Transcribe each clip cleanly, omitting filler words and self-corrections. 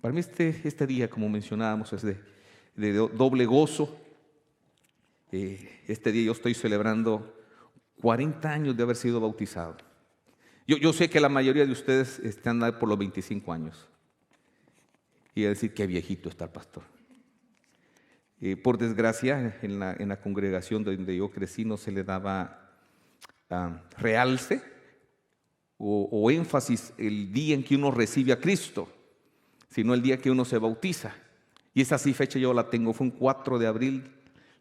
Para mí este día, como mencionábamos, es de doble gozo. Este día yo estoy celebrando 40 años de haber sido bautizado. Yo sé que la mayoría de ustedes están ahí por los 25 años. Y a decir, qué viejito está el pastor. Por desgracia, en la congregación donde yo crecí no se le daba realce o énfasis el día en que uno recibe a Cristo, sino el día que uno se bautiza. Y esa sí fecha yo la tengo, fue un 4 de abril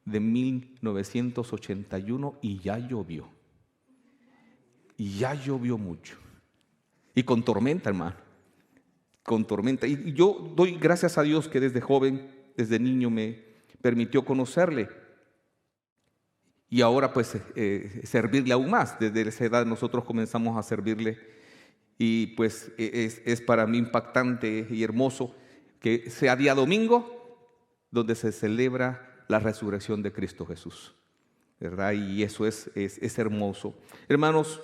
de 1981 y ya llovió. Y ya llovió mucho. Y con tormenta, hermano. Con tormenta. Y yo doy gracias a Dios que desde joven, desde niño me permitió conocerle. Y ahora pues servirle aún más. Desde esa edad nosotros comenzamos a servirle. Y pues es para mí impactante y hermoso que sea día domingo donde se celebra la resurrección de Cristo Jesús, ¿verdad? Y eso es hermoso. Hermanos,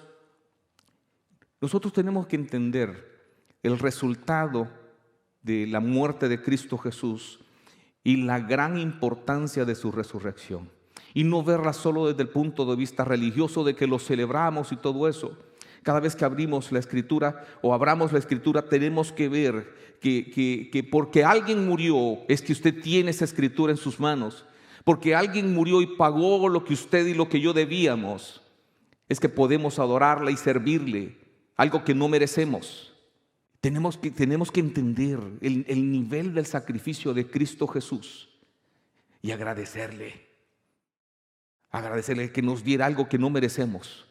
nosotros tenemos que entender el resultado de la muerte de Cristo Jesús y la gran importancia de su resurrección. Y no verla solo desde el punto de vista religioso de que lo celebramos y todo eso. Cada vez que abrimos la Escritura o abramos la Escritura tenemos que ver que porque alguien murió es que usted tiene esa Escritura en sus manos. Porque alguien murió y pagó lo que usted y lo que yo debíamos, es que podemos adorarle y servirle, algo que no merecemos. Tenemos que entender el nivel del sacrificio de Cristo Jesús y agradecerle que nos diera algo que no merecemos.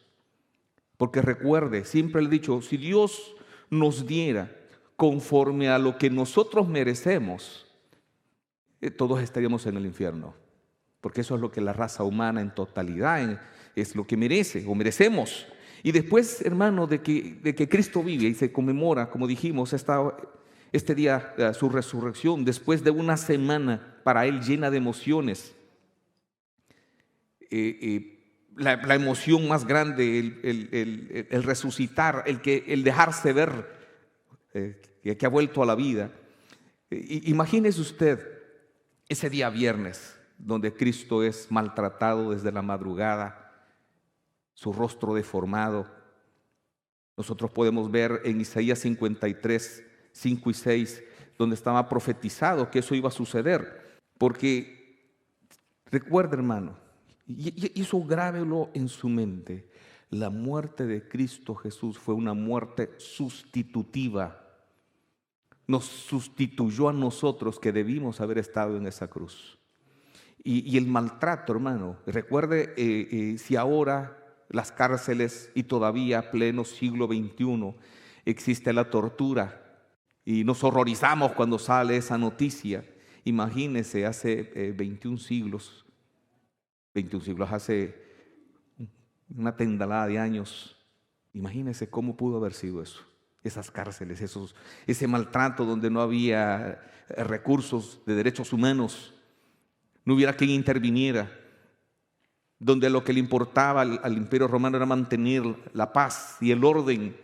Porque recuerde, siempre le he dicho, si Dios nos diera conforme a lo que nosotros merecemos, todos estaríamos en el infierno. Porque eso es lo que la raza humana en totalidad es lo que merece o merecemos. Y después, hermano, de que Cristo vive y se conmemora, como dijimos, este día su resurrección, después de una semana para Él llena de emociones. La emoción más grande, el resucitar, el dejarse ver, que ha vuelto a la vida. Imagínese usted ese día viernes, donde Cristo es maltratado desde la madrugada, su rostro deformado. Nosotros podemos ver en Isaías 53, 5 y 6, donde estaba profetizado que eso iba a suceder. Porque recuerda, hermano, y eso grábelo en su mente, la muerte de Cristo Jesús fue una muerte sustitutiva. Nos sustituyó a nosotros que debimos haber estado en esa cruz. Y el maltrato, hermano, recuerde si ahora las cárceles y todavía pleno siglo XXI existe la tortura y nos horrorizamos cuando sale esa noticia. Imagínese hace 21 siglos, hace una tendalada de años, imagínese cómo pudo haber sido eso. Esas cárceles, ese maltrato donde no había recursos de derechos humanos, no hubiera quien interviniera, donde lo que le importaba al Imperio Romano era mantener la paz y el orden,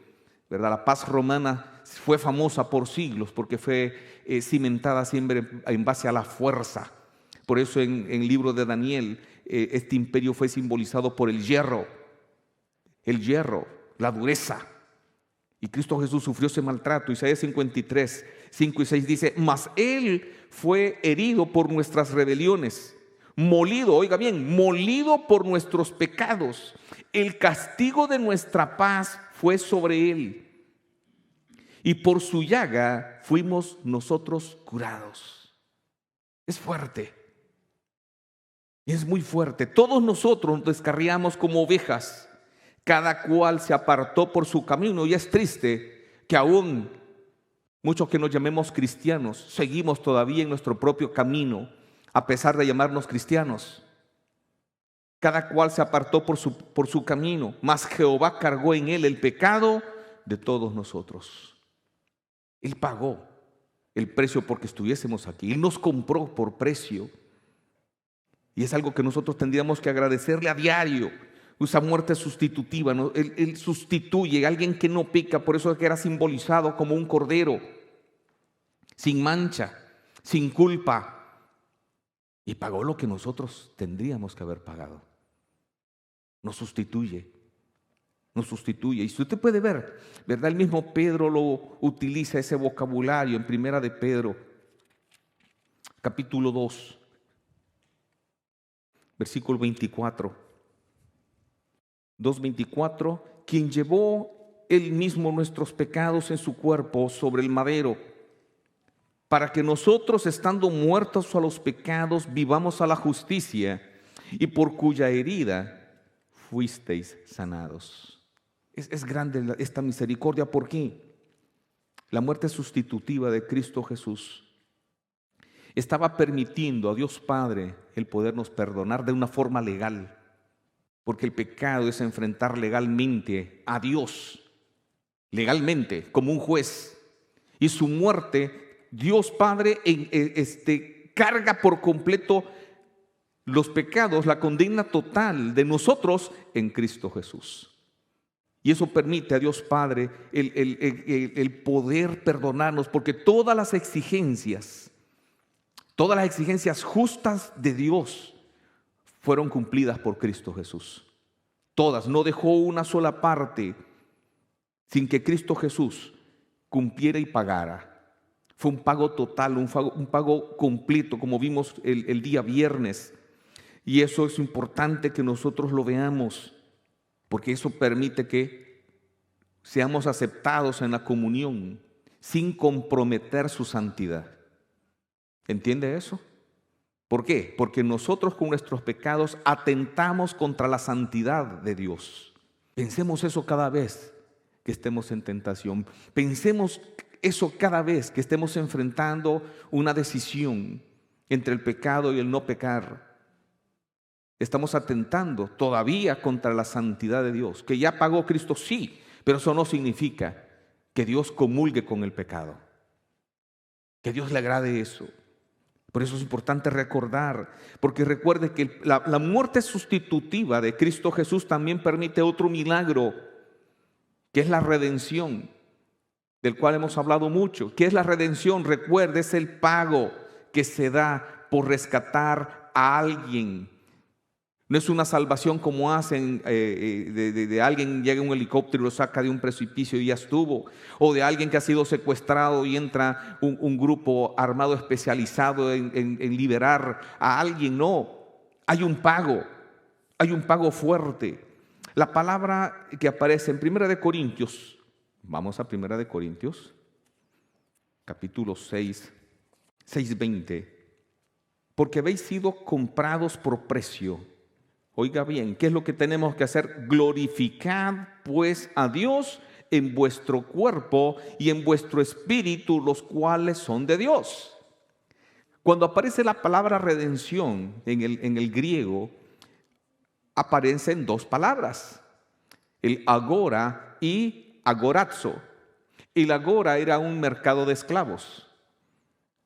¿verdad? La paz romana fue famosa por siglos porque fue cimentada siempre en base a la fuerza. Por eso en el libro de Daniel este imperio fue simbolizado por el hierro, la dureza. Y Cristo Jesús sufrió ese maltrato. Isaías 53, 5 y 6 dice: mas Él fue herido por nuestras rebeliones, molido, oiga bien, molido por nuestros pecados. El castigo de nuestra paz fue sobre Él, y por su llaga fuimos nosotros curados. Es fuerte, es muy fuerte. Todos nosotros nos descarriamos como ovejas, cada cual se apartó por su camino. Y es triste que aún muchos que nos llamemos cristianos seguimos todavía en nuestro propio camino, a pesar de llamarnos cristianos. Cada cual se apartó por su camino, mas Jehová cargó en él el pecado de todos nosotros. Él pagó el precio porque estuviésemos aquí. Él nos compró por precio. Y es algo que nosotros tendríamos que agradecerle a diario. Esa muerte sustitutiva, ¿no? Él sustituye a alguien que no peca, por eso es que era simbolizado como un cordero. sin mancha, sin culpa. Y pagó lo que nosotros tendríamos que haber pagado. Nos sustituye. Nos sustituye. Y si usted puede ver, ¿verdad? El mismo Pedro lo utiliza ese vocabulario en Primera de Pedro, capítulo 2, versículo 24. 2:24, quien llevó él mismo nuestros pecados en su cuerpo sobre el madero, para que nosotros, estando muertos a los pecados, vivamos a la justicia, y por cuya herida fuisteis sanados. Es grande esta misericordia. ¿Por qué? La muerte sustitutiva de Cristo Jesús estaba permitiendo a Dios Padre el podernos perdonar de una forma legal, porque el pecado es enfrentar legalmente a Dios, legalmente, como un juez, y su muerte, Dios Padre carga por completo los pecados, la condena total de nosotros en Cristo Jesús. Y eso permite a Dios Padre el poder perdonarnos, porque todas las exigencias justas de Dios fueron cumplidas por Cristo Jesús. Todas, no dejó una sola parte sin que Cristo Jesús cumpliera y pagara. Fue un pago total, un pago completo, como vimos el día viernes. Y eso es importante que nosotros lo veamos, porque eso permite que seamos aceptados en la comunión sin comprometer su santidad. ¿Entiende eso? ¿Por qué? Porque nosotros con nuestros pecados atentamos contra la santidad de Dios. Pensemos eso cada vez que estemos en tentación. Pensemos eso cada vez que estemos enfrentando una decisión entre el pecado y el no pecar. Estamos atentando todavía contra la santidad de Dios, que ya pagó Cristo, sí, pero eso no significa que Dios comulgue con el pecado, que Dios le agrade eso. Por eso es importante recordar, porque recuerde que la muerte sustitutiva de Cristo Jesús también permite otro milagro, que es la redención, del cual hemos hablado mucho. ¿Qué es la redención? Recuerde, es el pago que se da por rescatar a alguien. No es una salvación como hacen de alguien llega en un helicóptero y lo saca de un precipicio y ya estuvo. O de alguien que ha sido secuestrado y entra un grupo armado especializado en liberar a alguien. No, hay un pago fuerte. La palabra que aparece en 1 Corintios, vamos a 1 Corintios, capítulo 6, 6:20. Porque habéis sido comprados por precio. Oiga bien, ¿qué es lo que tenemos que hacer? Glorificad pues a Dios en vuestro cuerpo y en vuestro espíritu, los cuales son de Dios. Cuando aparece la palabra redención en el griego, aparecen dos palabras, el agora y agorazo. El agora era un mercado de esclavos.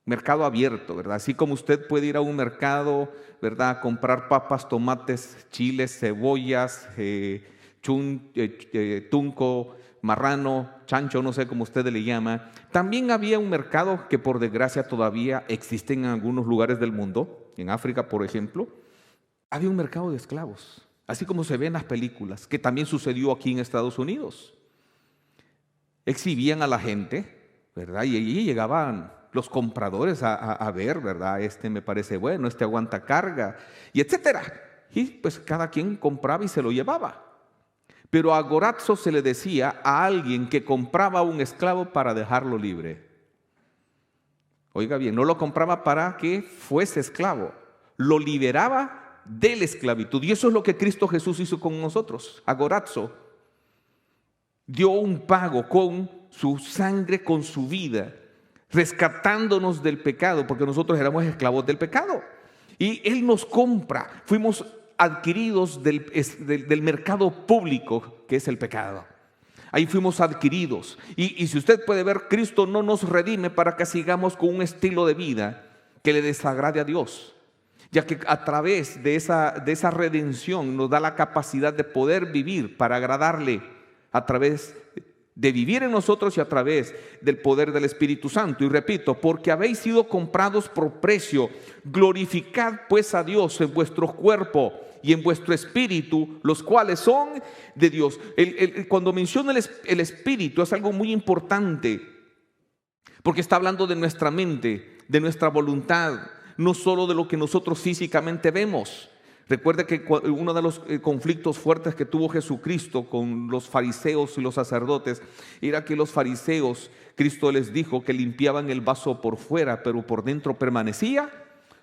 Mercado abierto, ¿verdad? Así como usted puede ir a un mercado, ¿verdad? A comprar papas, tomates, chiles, cebollas, tunco, marrano, chancho, no sé cómo usted le llama. También había un mercado que por desgracia todavía existe en algunos lugares del mundo, en África por ejemplo. Había un mercado de esclavos, así como se ve en las películas, que también sucedió aquí en Estados Unidos. Exhibían a la gente, ¿verdad? Y allí llegaban los compradores a ver, ¿verdad? Este me parece bueno, este aguanta carga, y etcétera. Y pues cada quien compraba y se lo llevaba. Pero agorazo se le decía a alguien que compraba a un esclavo para dejarlo libre. Oiga bien, no lo compraba para que fuese esclavo, lo liberaba de la esclavitud. Y eso es lo que Cristo Jesús hizo con nosotros. Agorazo dio un pago con su sangre, con su vida, rescatándonos del pecado, porque nosotros éramos esclavos del pecado. Y Él nos compra, fuimos adquiridos del mercado público, que es el pecado. Ahí fuimos adquiridos. Y si usted puede ver, Cristo no nos redime para que sigamos con un estilo de vida que le desagrade a Dios, ya que a través de esa redención nos da la capacidad de poder vivir para agradarle a través de vivir en nosotros y a través del poder del Espíritu Santo. Y repito, porque habéis sido comprados por precio, glorificad pues a Dios en vuestro cuerpo y en vuestro espíritu, los cuales son de Dios. Cuando menciona el espíritu es algo muy importante, porque está hablando de nuestra mente, de nuestra voluntad, no solo de lo que nosotros físicamente vemos. Recuerde que uno de los conflictos fuertes que tuvo Jesucristo con los fariseos y los sacerdotes era que los fariseos, Cristo les dijo que limpiaban el vaso por fuera, pero por dentro permanecía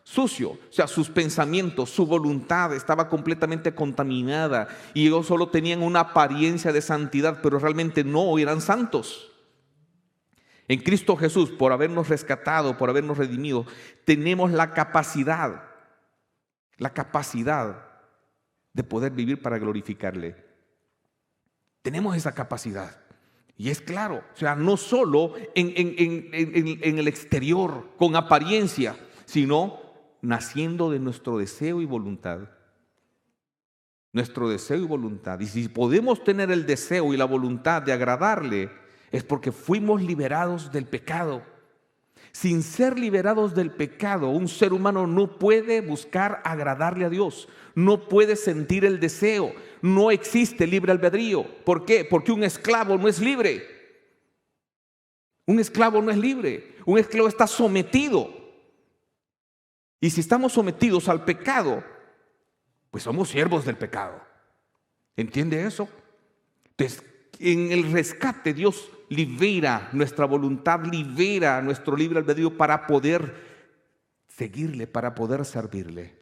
sucio. O sea, sus pensamientos, su voluntad estaba completamente contaminada y ellos solo tenían una apariencia de santidad, pero realmente no eran santos. En Cristo Jesús, por habernos rescatado, por habernos redimido, tenemos la capacidad de poder vivir para glorificarle. Tenemos esa capacidad. Y es claro, o sea, no solo en el exterior, con apariencia, sino naciendo de nuestro deseo y voluntad. Nuestro deseo y voluntad. Y si podemos tener el deseo y la voluntad de agradarle, es porque fuimos liberados del pecado. Sin ser liberados del pecado, un ser humano no puede buscar agradarle a Dios, no puede sentir el deseo, no existe libre albedrío. ¿Por qué? Porque un esclavo no es libre. Un esclavo no es libre, un esclavo está sometido. Y si estamos sometidos al pecado, pues somos siervos del pecado. ¿Entiende eso? Entonces, en el rescate Dios libera nuestra voluntad, libera nuestro libre albedrío para poder seguirle, para poder servirle.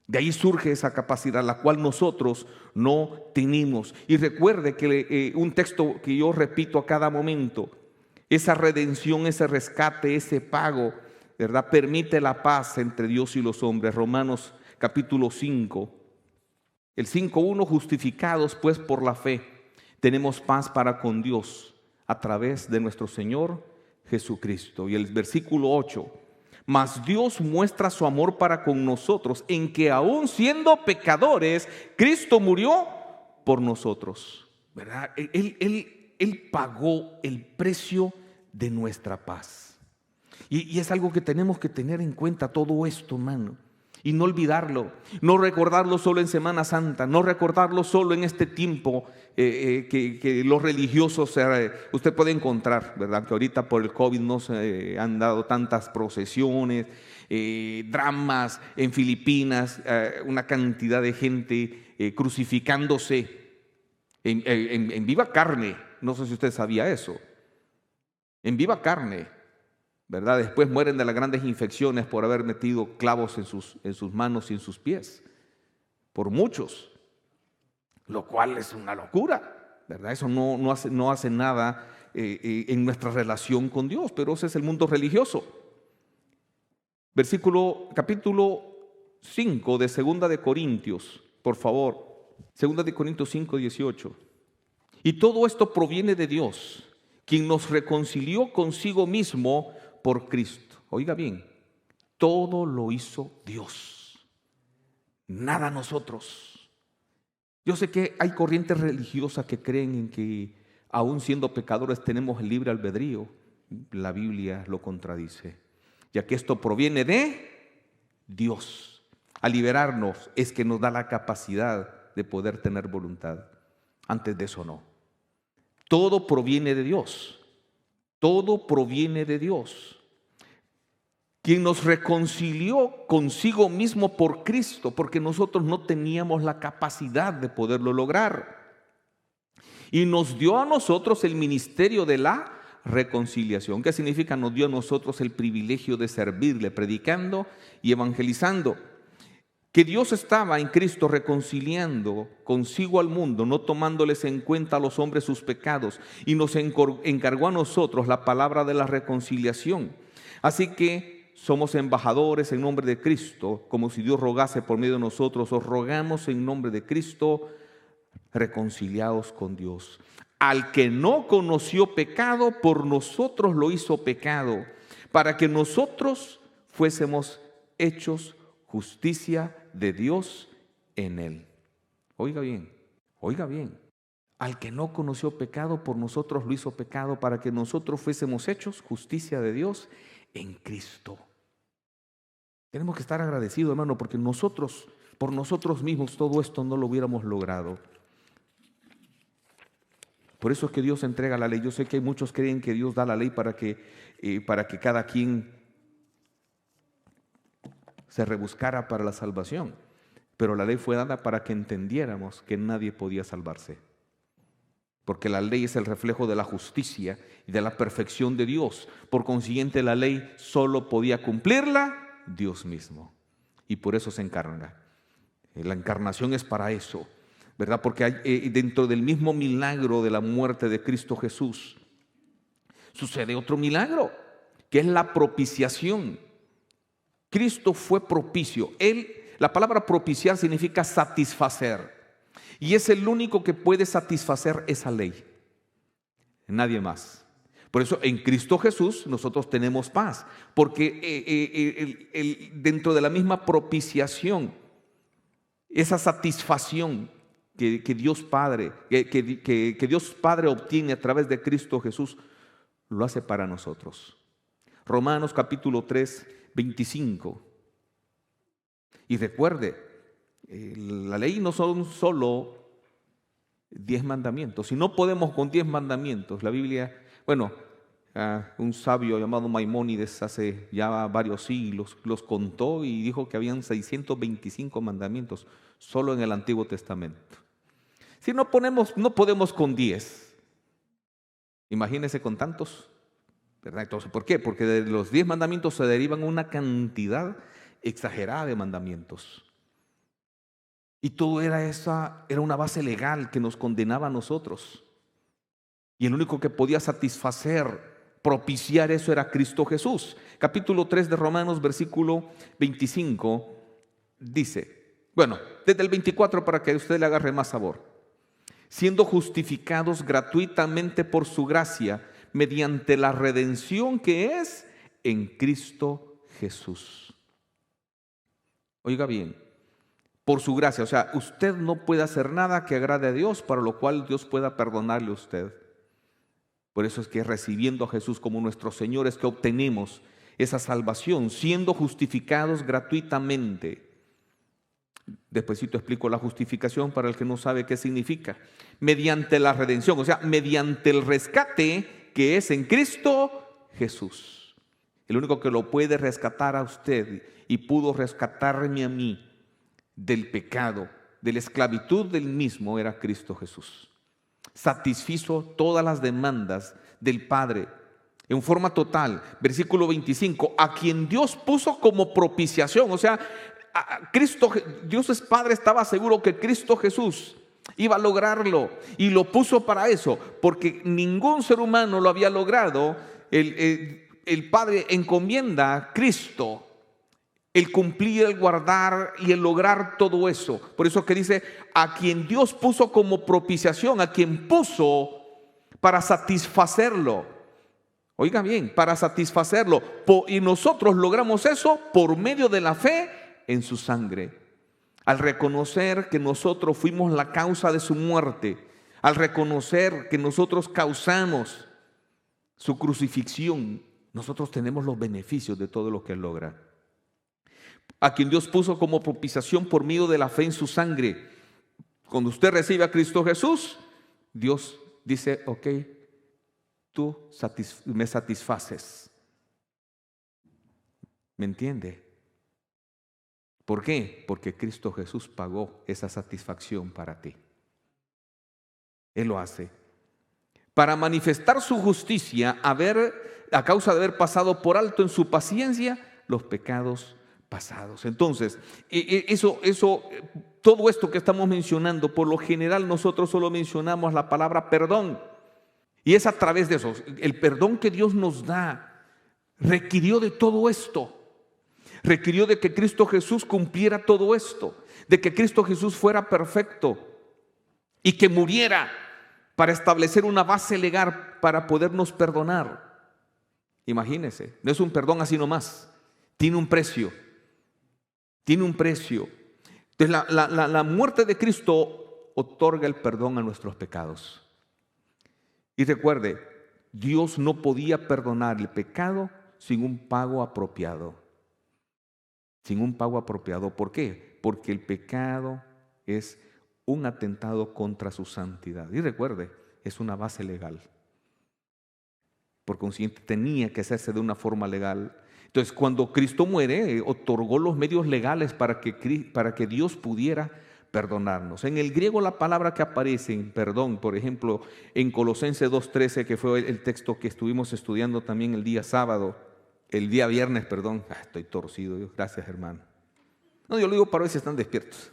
De ahí surge esa capacidad, la cual nosotros no tenemos. Y recuerde que un texto que yo repito a cada momento, esa redención, ese rescate, ese pago, ¿verdad?, permite la paz entre Dios y los hombres. Romanos capítulo 5, el 5:1, justificados pues por la fe, tenemos paz para con Dios a través de nuestro Señor Jesucristo. Y el versículo 8, mas Dios muestra su amor para con nosotros en que aún siendo pecadores, Cristo murió por nosotros, ¿verdad? Él pagó el precio de nuestra paz. Y es algo que tenemos que tener en cuenta, todo esto, hermano. Y no olvidarlo, no recordarlo solo en Semana Santa, no recordarlo solo en este tiempo que los religiosos usted puede encontrar, ¿verdad? Que ahorita por el COVID no se han dado tantas procesiones, dramas en Filipinas, una cantidad de gente crucificándose en viva carne. No sé si usted sabía eso. En viva carne, ¿verdad? Después mueren de las grandes infecciones por haber metido clavos en sus manos y en sus pies. Por muchos. Lo cual es una locura, ¿verdad? Eso no hace nada en nuestra relación con Dios, pero ese es el mundo religioso. Capítulo 5 de 2 de Corintios, por favor. 2 de Corintios 5:18. Y todo esto proviene de Dios, quien nos reconcilió consigo mismo por Cristo. Oiga bien, todo lo hizo Dios, nada nosotros. Yo sé que hay corrientes religiosas que creen en que aún siendo pecadores tenemos el libre albedrío. La Biblia lo contradice, ya que esto proviene de Dios. Al liberarnos es que nos da la capacidad de poder tener voluntad. Antes de eso no. Todo proviene de Dios. Todo proviene de Dios, quien nos reconcilió consigo mismo por Cristo, porque nosotros no teníamos la capacidad de poderlo lograr. Y nos dio a nosotros el ministerio de la reconciliación. ¿Qué significa? Nos dio a nosotros el privilegio de servirle, predicando y evangelizando. Que Dios estaba en Cristo reconciliando consigo al mundo, no tomándoles en cuenta a los hombres sus pecados, y nos encargó a nosotros la palabra de la reconciliación. Así que somos embajadores en nombre de Cristo, como si Dios rogase por medio de nosotros. Os rogamos en nombre de Cristo, reconciliados con Dios. Al que no conoció pecado, por nosotros lo hizo pecado, para que nosotros fuésemos hechos justicia de Dios en él. Oiga bien, oiga bien. Al que no conoció pecado, por nosotros lo hizo pecado, para que nosotros fuésemos hechos justicia de Dios en Cristo. Tenemos que estar agradecidos, hermano, porque nosotros, por nosotros mismos, todo esto no lo hubiéramos logrado. Por eso es que Dios entrega la ley. Yo sé que hay muchos que creen que Dios da la ley para que cada quien se rebuscara para la salvación. Pero la ley fue dada para que entendiéramos que nadie podía salvarse. Porque la ley es el reflejo de la justicia y de la perfección de Dios. Por consiguiente, la ley solo podía cumplirla Dios mismo. Y por eso se encarna. La encarnación es para eso, ¿verdad? Porque hay, dentro del mismo milagro de la muerte de Cristo Jesús, sucede otro milagro, que es la propiciación. Cristo fue propicio. La palabra propiciar significa satisfacer. Y es el único que puede satisfacer esa ley. Nadie más. Por eso en Cristo Jesús nosotros tenemos paz. Porque dentro de la misma propiciación, esa satisfacción que Dios Padre, que Dios Padre obtiene a través de Cristo Jesús, lo hace para nosotros. Romanos capítulo 3, 25. Y recuerde, la ley no son solo 10 mandamientos. Si no podemos con 10 mandamientos, la Biblia, un sabio llamado Maimónides hace ya varios siglos los contó y dijo que habían 625 mandamientos solo en el Antiguo Testamento. Si no podemos con 10, imagínense con tantos, ¿verdad? Entonces, ¿por qué? Porque de los 10 mandamientos se derivan una cantidad exagerada de mandamientos. Y todo era una base legal que nos condenaba a nosotros. Y el único que podía satisfacer, propiciar eso era Cristo Jesús. Capítulo 3 de Romanos, versículo 25, dice, desde el 24 para que usted le agarre más sabor. Siendo justificados gratuitamente por su gracia, mediante la redención que es en Cristo Jesús. Oiga bien. Por su gracia, o sea, usted no puede hacer nada que agrade a Dios, para lo cual Dios pueda perdonarle a usted. Por eso es que recibiendo a Jesús como nuestro Señor es que obtenemos esa salvación, siendo justificados gratuitamente. Despuesito explico la justificación para el que no sabe qué significa. Mediante la redención, o sea, mediante el rescate que es en Cristo Jesús. El único que lo puede rescatar a usted y pudo rescatarme a mí del pecado, de la esclavitud del mismo, era Cristo Jesús. Satisfizo todas las demandas del Padre en forma total. Versículo 25, a quien Dios puso como propiciación. O sea, Dios es Padre, estaba seguro que Cristo Jesús iba a lograrlo y lo puso para eso, porque ningún ser humano lo había logrado. El Padre encomienda a Cristo el cumplir, el guardar y el lograr todo eso. Por eso que dice, a quien Dios puso como propiciación, a quien puso para satisfacerlo. Oiga bien, para satisfacerlo. Y nosotros logramos eso por medio de la fe en su sangre. Al reconocer que nosotros fuimos la causa de su muerte, al reconocer que nosotros causamos su crucifixión, nosotros tenemos los beneficios de todo lo que Él logra. A quien Dios puso como propiciación por medio de la fe en su sangre. Cuando usted recibe a Cristo Jesús, Dios dice, ok, tú me satisfaces. ¿Me entiende? ¿Por qué? Porque Cristo Jesús pagó esa satisfacción para ti. Él lo hace. Para manifestar su justicia, a causa de haber pasado por alto en su paciencia los pecados pasados. Entonces, todo esto que estamos mencionando, por lo general nosotros solo mencionamos la palabra perdón. Y es a través de eso, el perdón que Dios nos da, requirió de todo esto. Requirió de que Cristo Jesús cumpliera todo esto, de que Cristo Jesús fuera perfecto y que muriera para establecer una base legal para podernos perdonar. Imagínense, no es un perdón así nomás, tiene un precio. Tiene un precio. Entonces la muerte de Cristo otorga el perdón a nuestros pecados. Y recuerde, Dios no podía perdonar el pecado sin un pago apropiado. Sin un pago apropiado. ¿Por qué? Porque el pecado es un atentado contra su santidad. Y recuerde, es una base legal. Por consiguiente, tenía que hacerse de una forma legal. Entonces, cuando Cristo muere, otorgó los medios legales para que Dios pudiera perdonarnos. En el griego la palabra que aparece en perdón, por ejemplo, en Colosenses 2:13, que fue el texto que estuvimos estudiando también el día viernes, perdón. Estoy torcido, Dios, gracias hermano. No, yo lo digo para ver si están despiertos.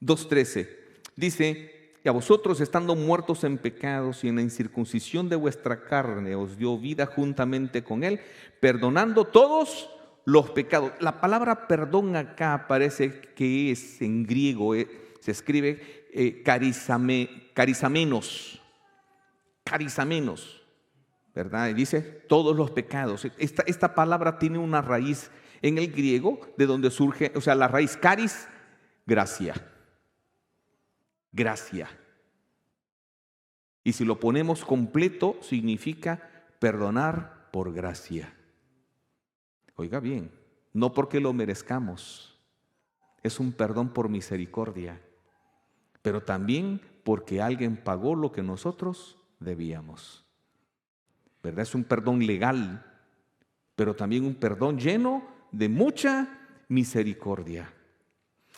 2:13 dice: y a vosotros, estando muertos en pecados y en la incircuncisión de vuestra carne, os dio vida juntamente con Él, perdonando todos los pecados. La palabra perdón acá parece que es en griego, se escribe carisamenos, ¿verdad? Y dice todos los pecados. Esta palabra tiene una raíz en el griego de donde surge, o sea, la raíz caris, gracia. Gracia. Y si lo ponemos completo, significa perdonar por gracia. Oiga bien, no porque lo merezcamos, es un perdón por misericordia, pero también porque alguien pagó lo que nosotros debíamos. ¿Verdad? Es un perdón legal, pero también un perdón lleno de mucha misericordia.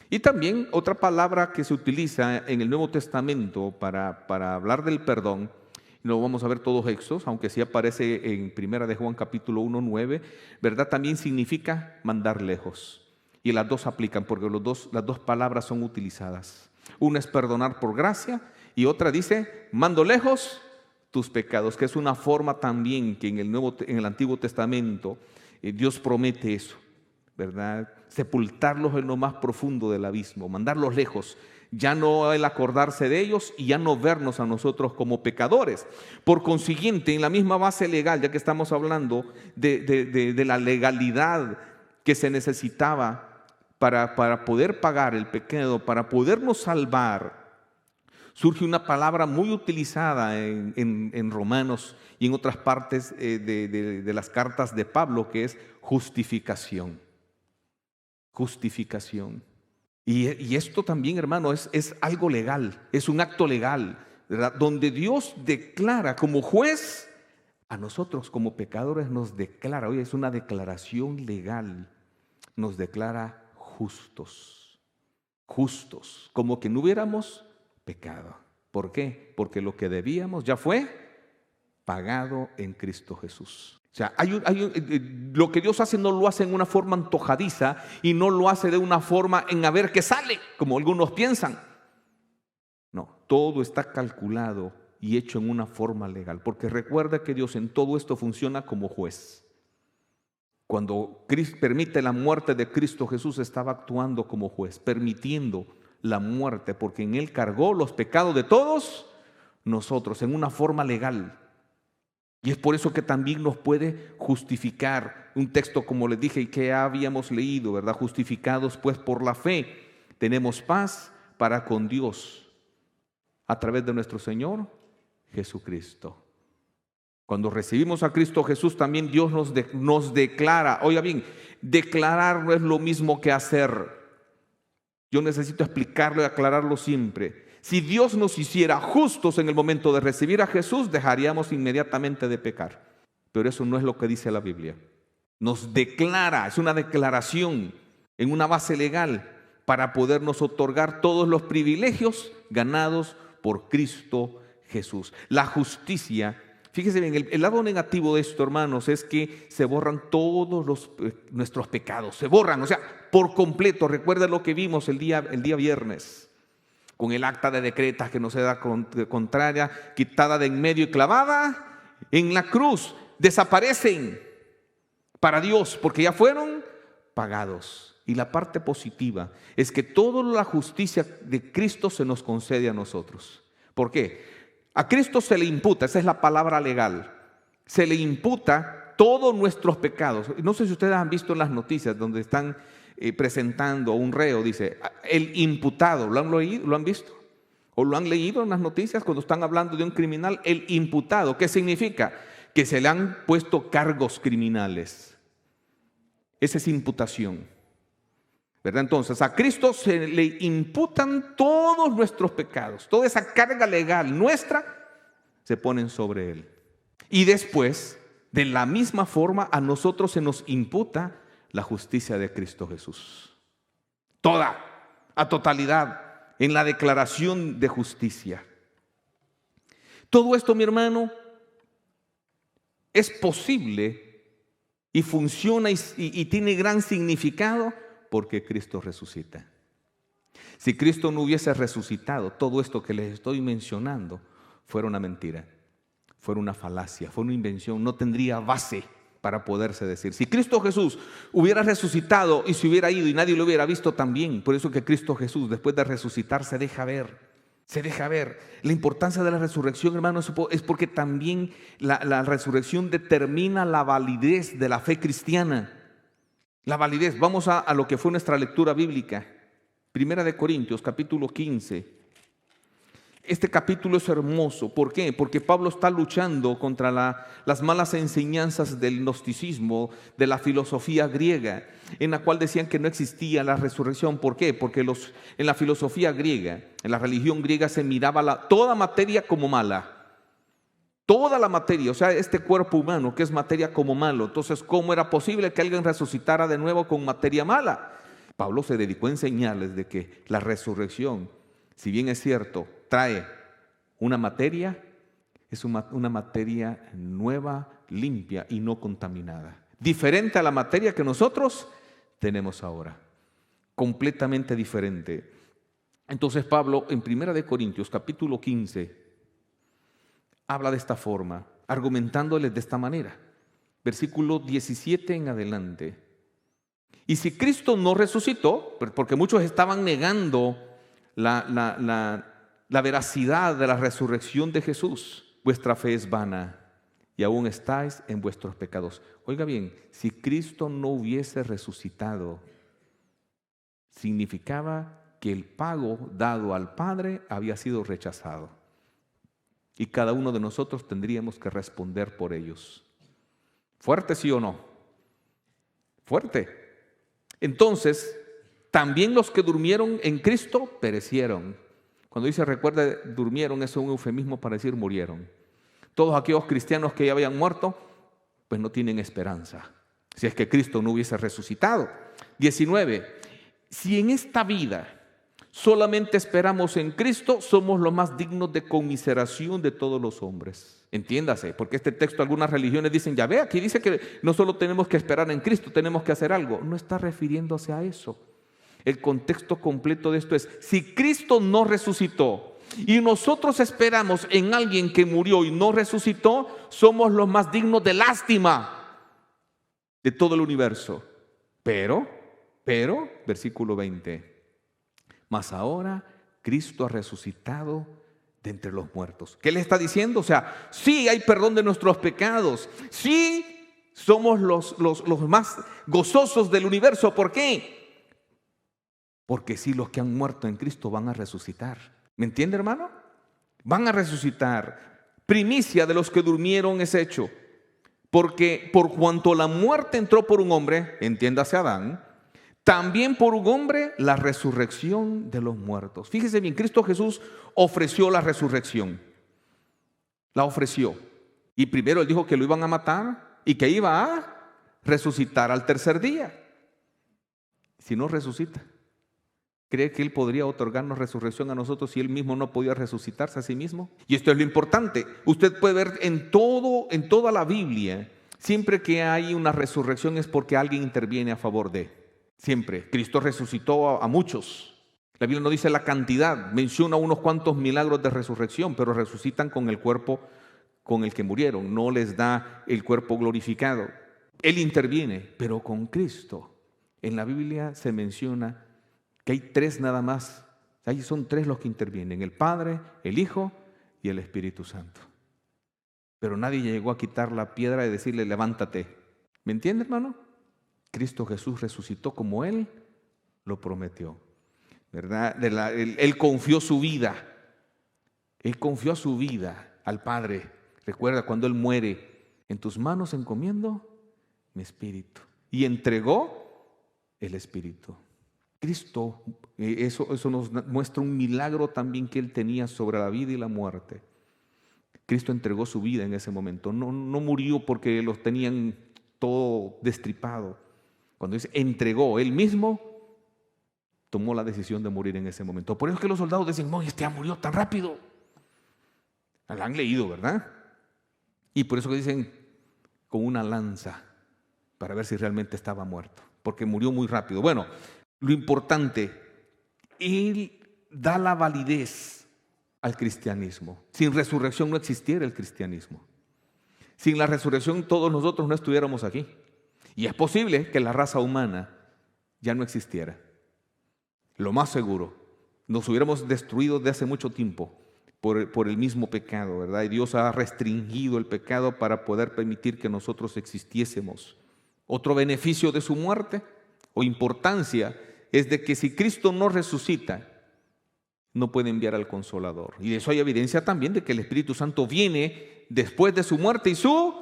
Y también otra palabra que se utiliza en el Nuevo Testamento para hablar del perdón, no vamos a ver todos estos, aunque sí aparece en 1 de Juan capítulo 1:9, ¿verdad? También significa mandar lejos. Y las dos aplican porque las dos palabras son utilizadas. Una es perdonar por gracia y otra dice, mando lejos tus pecados, que es una forma también que en el Antiguo Testamento Dios promete eso, ¿verdad? Sepultarlos en lo más profundo del abismo, mandarlos lejos, ya no el acordarse de ellos y ya no vernos a nosotros como pecadores. Por consiguiente, en la misma base legal, ya que estamos hablando de la legalidad que se necesitaba para poder pagar el pecado, para podernos salvar, surge una palabra muy utilizada en Romanos y en otras partes de las cartas de Pablo, que es justificación. Justificación. Y esto también, hermano, es algo legal, es un acto legal, ¿verdad? Donde Dios declara como juez a nosotros como pecadores, nos declara, oye, es una declaración legal, nos declara justos, como que no hubiéramos pecado. ¿Por qué? Porque lo que debíamos ya fue pagado en Cristo Jesús. O sea, lo que Dios hace no lo hace en una forma antojadiza y no lo hace de una forma en a ver qué sale, como algunos piensan. No, todo está calculado y hecho en una forma legal, porque recuerda que Dios en todo esto funciona como juez. Cuando Cristo permite la muerte de Cristo Jesús, estaba actuando como juez, permitiendo la muerte, porque en Él cargó los pecados de todos nosotros en una forma legal. Y es por eso que también nos puede justificar. Un texto, como les dije, y que habíamos leído, ¿verdad? Justificados pues por la fe, tenemos paz para con Dios a través de nuestro Señor Jesucristo. Cuando recibimos a Cristo Jesús, también Dios nos declara. Oiga bien, declarar no es lo mismo que hacer. Yo necesito explicarlo y aclararlo siempre. Si Dios nos hiciera justos en el momento de recibir a Jesús, dejaríamos inmediatamente de pecar. Pero eso no es lo que dice la Biblia. Nos declara, es una declaración en una base legal para podernos otorgar todos los privilegios ganados por Cristo Jesús. La justicia, fíjese bien, el lado negativo de esto, hermanos, es que se borran todos nuestros pecados. Se borran, o sea, por completo. Recuerda lo que vimos el día viernes, con el acta de decretas que nos era contraria, quitada de en medio y clavada en la cruz. Desaparecen para Dios porque ya fueron pagados. Y la parte positiva es que toda la justicia de Cristo se nos concede a nosotros. ¿Por qué? A Cristo se le imputa, esa es la palabra legal, se le imputa todos nuestros pecados. No sé si ustedes han visto en las noticias donde están presentando a un reo, dice, el imputado, ¿lo han leído? ¿Lo han visto? ¿O lo han leído en las noticias cuando están hablando de un criminal? El imputado, ¿qué significa? Que se le han puesto cargos criminales. Esa es imputación, ¿verdad? Entonces, a Cristo se le imputan todos nuestros pecados. Toda esa carga legal nuestra se ponen sobre Él. Y después, de la misma forma, a nosotros se nos imputa la justicia de Cristo Jesús. Toda, a totalidad, en la declaración de justicia. Todo esto, mi hermano, es posible y funciona y tiene gran significado porque Cristo resucita. Si Cristo no hubiese resucitado, todo esto que les estoy mencionando fuera una mentira, fuera una falacia, fuera una invención, no tendría base para poderse decir. Si Cristo Jesús hubiera resucitado y se hubiera ido y nadie lo hubiera visto también, por eso que Cristo Jesús después de resucitar se deja ver. Se deja ver. La importancia de la resurrección, hermano, es porque también la resurrección determina la validez de la fe cristiana. La validez. Vamos a lo que fue nuestra lectura bíblica. Primera de Corintios, capítulo 15. Este capítulo es hermoso. ¿Por qué? Porque Pablo está luchando contra las malas enseñanzas del gnosticismo, de la filosofía griega, en la cual decían que no existía la resurrección. ¿Por qué? Porque en la filosofía griega, en la religión griega, se miraba toda materia como mala. Toda la materia, o sea, este cuerpo humano que es materia como malo. Entonces, ¿cómo era posible que alguien resucitara de nuevo con materia mala? Pablo se dedicó a enseñarles de que la resurrección, si bien es cierto, trae una materia, es una materia nueva, limpia y no contaminada. Diferente a la materia que nosotros tenemos ahora. Completamente diferente. Entonces Pablo en 1 Corintios capítulo 15 habla de esta forma, argumentándoles de esta manera. Versículo 17 en adelante. Y si Cristo no resucitó, porque muchos estaban negando la veracidad de la resurrección de Jesús, vuestra fe es vana y aún estáis en vuestros pecados. Oiga bien, si Cristo no hubiese resucitado, significaba que el pago dado al Padre había sido rechazado y cada uno de nosotros tendríamos que responder por ellos. ¿Fuerte, sí o no? Fuerte. Entonces, también los que durmieron en Cristo perecieron. Cuando dice, recuerda, durmieron, es un eufemismo para decir murieron. Todos aquellos cristianos que ya habían muerto, pues no tienen esperanza, si es que Cristo no hubiese resucitado. 19. Si en esta vida solamente esperamos en Cristo, somos los más dignos de conmiseración de todos los hombres. Entiéndase, porque este texto, algunas religiones dicen, ya ve, aquí dice que no solo tenemos que esperar en Cristo, tenemos que hacer algo. No está refiriéndose a eso. El contexto completo de esto es, si Cristo no resucitó y nosotros esperamos en alguien que murió y no resucitó, somos los más dignos de lástima de todo el universo. Pero, versículo 20, mas ahora Cristo ha resucitado de entre los muertos. ¿Qué le está diciendo? O sea, sí hay perdón de nuestros pecados, sí somos los más gozosos del universo. ¿Por qué? Porque sí, los que han muerto en Cristo van a resucitar. ¿Me entiende, hermano? Van a resucitar. Primicia de los que durmieron es hecho. Porque por cuanto la muerte entró por un hombre, entiéndase Adán, también por un hombre la resurrección de los muertos. Fíjese bien, Cristo Jesús ofreció la resurrección. La ofreció. Y primero Él dijo que lo iban a matar y que iba a resucitar al tercer día. Si no resucita, ¿cree que Él podría otorgarnos resurrección a nosotros si Él mismo no podía resucitarse a sí mismo? Y esto es lo importante. Usted puede ver en toda la Biblia, siempre que hay una resurrección es porque alguien interviene a favor de. Siempre. Cristo resucitó a muchos. La Biblia no dice la cantidad, menciona unos cuantos milagros de resurrección, pero resucitan con el cuerpo con el que murieron. No les da el cuerpo glorificado. Él interviene, pero con Cristo. En la Biblia se menciona que hay tres nada más. Ahí son tres los que intervienen: el Padre, el Hijo y el Espíritu Santo. Pero nadie llegó a quitar la piedra y decirle levántate. ¿Me entiende, hermano? Cristo Jesús resucitó como Él lo prometió, ¿verdad? Él confió su vida. Él confió su vida al Padre. Recuerda cuando Él muere: en tus manos encomiendo mi espíritu. Y entregó el espíritu. Cristo, eso nos muestra un milagro también que Él tenía sobre la vida y la muerte. Cristo entregó su vida en ese momento. No murió porque los tenían todo destripado. Cuando dice entregó, Él mismo tomó la decisión de morir en ese momento. Por eso es que los soldados dicen: no, este ya murió tan rápido. La han leído, ¿verdad? Y por eso que dicen con una lanza, para ver si realmente estaba muerto, porque murió muy rápido. Bueno, lo importante, Él da la validez al cristianismo. Sin resurrección no existiera el cristianismo. Sin la resurrección todos nosotros no estuviéramos aquí. Y es posible que la raza humana ya no existiera. Lo más seguro, nos hubiéramos destruido de hace mucho tiempo por el mismo pecado, ¿verdad? Y Dios ha restringido el pecado para poder permitir que nosotros existiésemos. Otro beneficio de su muerte o importancia es de que si Cristo no resucita, no puede enviar al Consolador. Y de eso hay evidencia también de que el Espíritu Santo viene después de su muerte y su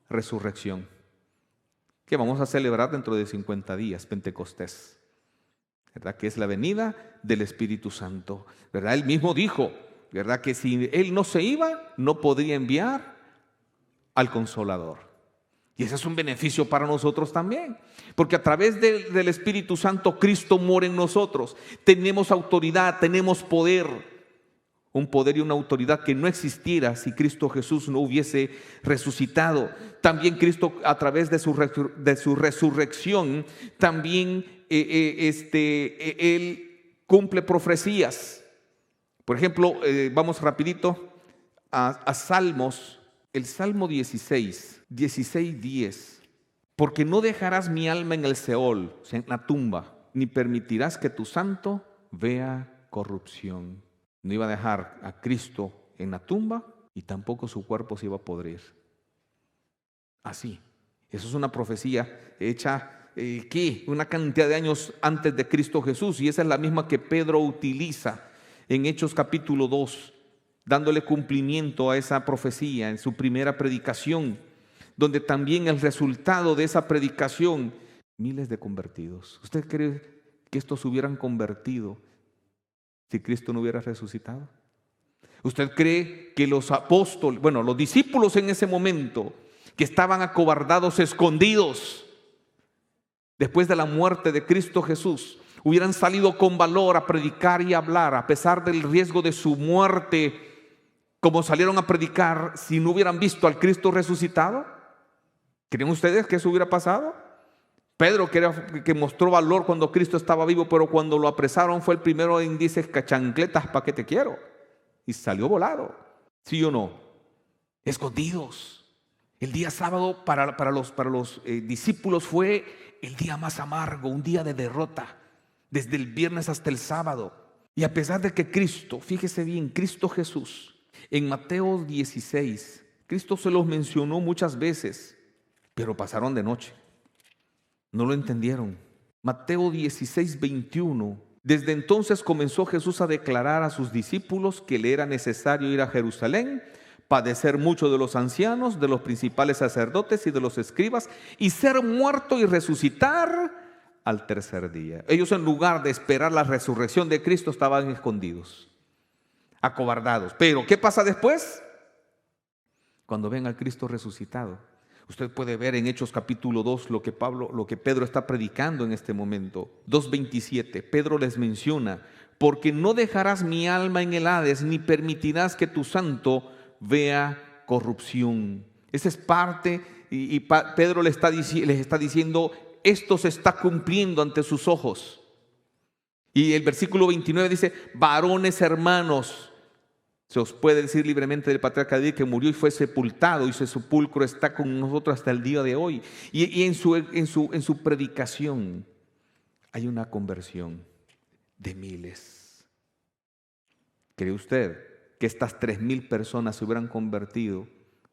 resurrección, que vamos a celebrar dentro de 50 días, Pentecostés, ¿verdad? Que es la venida del Espíritu Santo, ¿verdad? Él mismo dijo, ¿verdad?, que si Él no se iba, no podría enviar al Consolador. Y ese es un beneficio para nosotros también, porque a través del Espíritu Santo Cristo mora en nosotros. Tenemos autoridad, tenemos poder, un poder y una autoridad que no existiera si Cristo Jesús no hubiese resucitado. También Cristo, a través de su resurrección, también Él cumple profecías. Por ejemplo, vamos rapidito a Salmos. El Salmo 16:10. Porque no dejarás mi alma en el Seol, o sea, en la tumba, ni permitirás que tu santo vea corrupción. No iba a dejar a Cristo en la tumba y tampoco su cuerpo se iba a podrir. Así. Eso es una profecía hecha una cantidad de años antes de Cristo Jesús, y esa es la misma que Pedro utiliza en Hechos capítulo 2, dándole cumplimiento a esa profecía en su primera predicación, donde también el resultado de esa predicación, miles de convertidos. ¿Usted cree que estos se hubieran convertido si Cristo no hubiera resucitado? ¿Usted cree que los apóstoles, los discípulos en ese momento, que estaban acobardados, escondidos, después de la muerte de Cristo Jesús, hubieran salido con valor a predicar y hablar, a pesar del riesgo de su muerte, como salieron a predicar si no hubieran visto al Cristo resucitado? ¿Creen ustedes que eso hubiera pasado? Pedro, que mostró valor cuando Cristo estaba vivo, pero cuando lo apresaron fue el primero en decir: cachancletas, ¿para qué te quiero? Y salió volado. ¿Sí o no? Escondidos. El día sábado para los discípulos fue el día más amargo, un día de derrota, desde el viernes hasta el sábado. Y a pesar de que Cristo, fíjese bien, Cristo Jesús, en Mateo 16, Cristo se los mencionó muchas veces, pero pasaron de noche. No lo entendieron. Mateo 16:21. Desde entonces comenzó Jesús a declarar a sus discípulos que le era necesario ir a Jerusalén, padecer mucho de los ancianos, de los principales sacerdotes y de los escribas, y ser muerto y resucitar al tercer día. Ellos, en lugar de esperar la resurrección de Cristo, estaban escondidos, acobardados. Pero ¿qué pasa después? Cuando ven al Cristo resucitado, usted puede ver en Hechos capítulo 2 lo que Pedro está predicando en este momento. 2:27, Pedro les menciona: porque no dejarás mi alma en el Hades, ni permitirás que tu santo vea corrupción. Esa es parte, y Pedro les está diciendo: esto se está cumpliendo ante sus ojos. Y el versículo 29 dice: varones hermanos, se os puede decir libremente del patriarca David, que murió y fue sepultado, y su sepulcro está con nosotros hasta el día de hoy. Y en su predicación hay una conversión de miles. ¿Cree usted que estas 3,000 personas se hubieran convertido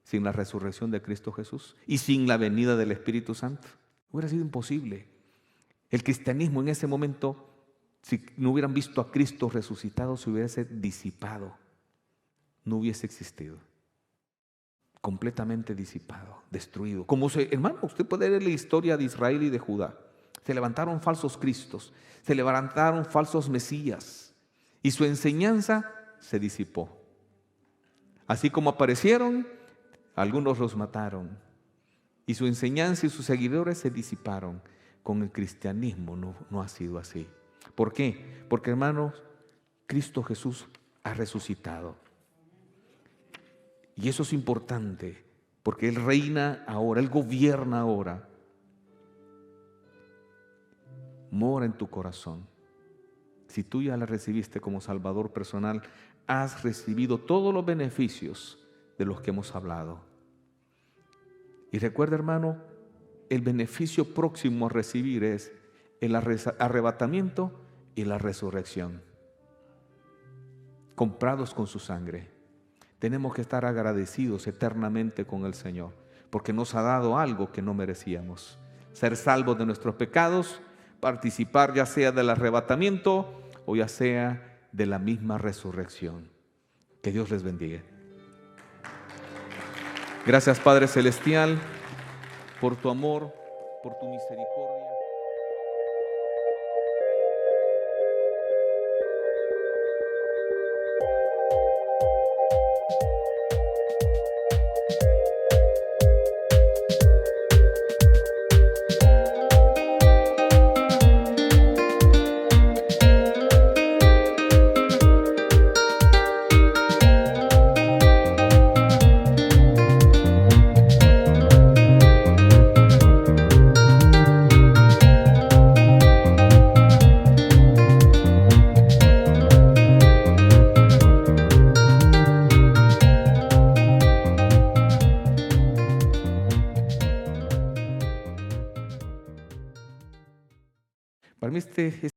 sin la resurrección de Cristo Jesús y sin la venida del Espíritu Santo? Hubiera sido imposible. El cristianismo en ese momento, si no hubieran visto a Cristo resucitado, se hubiese disipado, no hubiese existido. Completamente disipado, destruido. Hermano, usted puede leer la historia de Israel y de Judá. Se levantaron falsos cristos, se levantaron falsos mesías y su enseñanza se disipó. Así como aparecieron, algunos los mataron y su enseñanza y sus seguidores se disiparon. Con el cristianismo no ha sido así. ¿Por qué? Porque, hermanos, Cristo Jesús ha resucitado. Y eso es importante, porque Él reina ahora, Él gobierna ahora. Mora en tu corazón. Si tú ya la recibiste como Salvador personal, has recibido todos los beneficios de los que hemos hablado. Y recuerda, hermano, el beneficio próximo a recibir es el arrebatamiento y la resurrección, comprados con su sangre. Tenemos que estar agradecidos eternamente con el Señor, porque nos ha dado algo que no merecíamos: ser salvos de nuestros pecados, participar ya sea del arrebatamiento o ya sea de la misma resurrección. Que Dios les bendiga. Gracias, Padre Celestial, por tu amor, por tu misericordia. Para mí